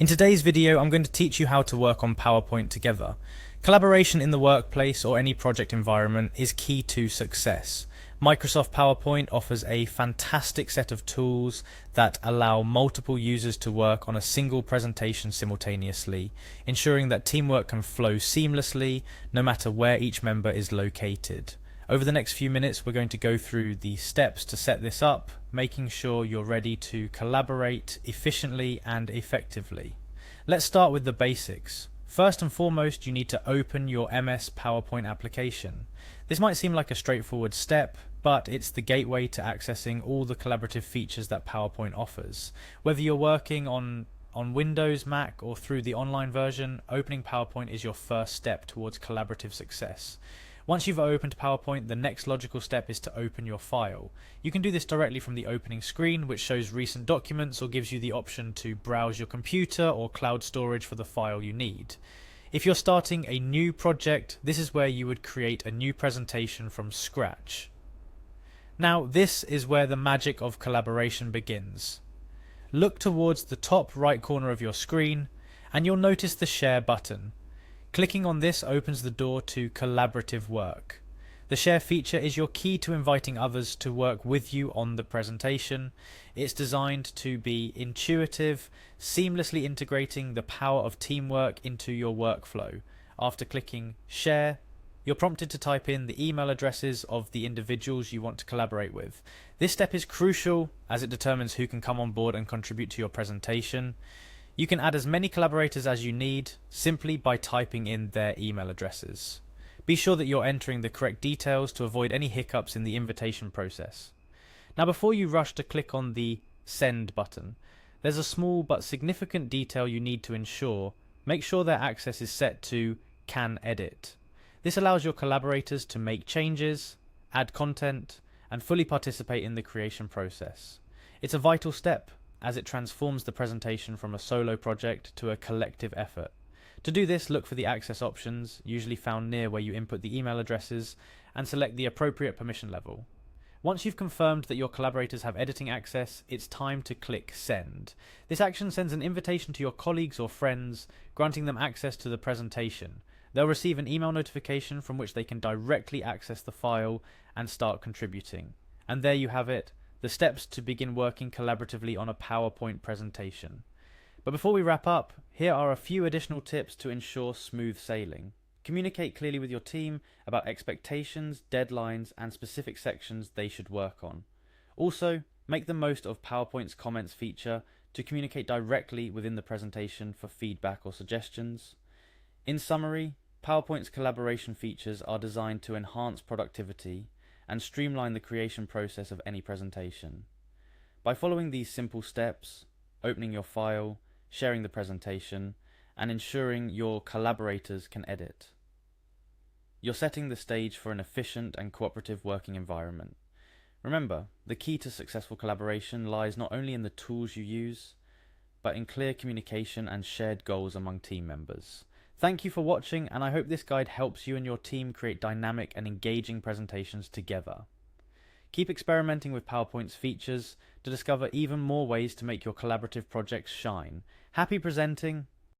In today's video, I'm going to teach you how to work on PowerPoint together. Collaboration in the workplace or any project environment is key to success. Microsoft PowerPoint offers a fantastic set of tools that allow multiple users to work on a single presentation simultaneously, ensuring that teamwork can flow seamlessly no matter where each member is located. Over the next few minutes, we're going to go through the steps to set this up, making sure you're ready to collaborate efficiently and effectively. Let's start with the basics. First and foremost, you need to open your MS PowerPoint application. This might seem like a straightforward step, but it's the gateway to accessing all the collaborative features that PowerPoint offers. Whether you're working on Windows, Mac, or through the online version, opening PowerPoint is your first step towards collaborative success. Once you've opened PowerPoint, the next logical step is to open your file. You can do this directly from the opening screen, which shows recent documents or gives you the option to browse your computer or cloud storage for the file you need. If you're starting a new project, this is where you would create a new presentation from scratch. Now, this is where the magic of collaboration begins. Look towards the top right corner of your screen, and you'll notice the Share button. Clicking on this opens the door to collaborative work. The Share feature is your key to inviting others to work with you on the presentation. It's designed to be intuitive, seamlessly integrating the power of teamwork into your workflow. After clicking Share, you're prompted to type in the email addresses of the individuals you want to collaborate with. This step is crucial as it determines who can come on board and contribute to your presentation. You can add as many collaborators as you need simply by typing in their email addresses. Be sure that you're entering the correct details to avoid any hiccups in the invitation process. Now, before you rush to click on the Send button, there's a small but significant detail you need to ensure. Make sure their access is set to Can Edit. This allows your collaborators to make changes, add content, and fully participate in the creation process. It's a vital step, as it transforms the presentation from a solo project to a collective effort. To do this, look for the access options, usually found near where you input the email addresses, and select the appropriate permission level. Once you've confirmed that your collaborators have editing access, it's time to click Send. This action sends an invitation to your colleagues or friends, granting them access to the presentation. They'll receive an email notification from which they can directly access the file and start contributing. And there you have it. The steps to begin working collaboratively on a PowerPoint presentation. But before we wrap up, here are a few additional tips to ensure smooth sailing. Communicate clearly with your team about expectations, deadlines, and specific sections they should work on. Also, make the most of PowerPoint's comments feature to communicate directly within the presentation for feedback or suggestions. In summary, PowerPoint's collaboration features are designed to enhance productivity and streamline the creation process of any presentation. By following these simple steps, opening your file, sharing the presentation, and ensuring your collaborators can edit, you're setting the stage for an efficient and cooperative working environment. Remember, the key to successful collaboration lies not only in the tools you use, but in clear communication and shared goals among team members. Thank you for watching, and I hope this guide helps you and your team create dynamic and engaging presentations together. Keep experimenting with PowerPoint's features to discover even more ways to make your collaborative projects shine. Happy presenting,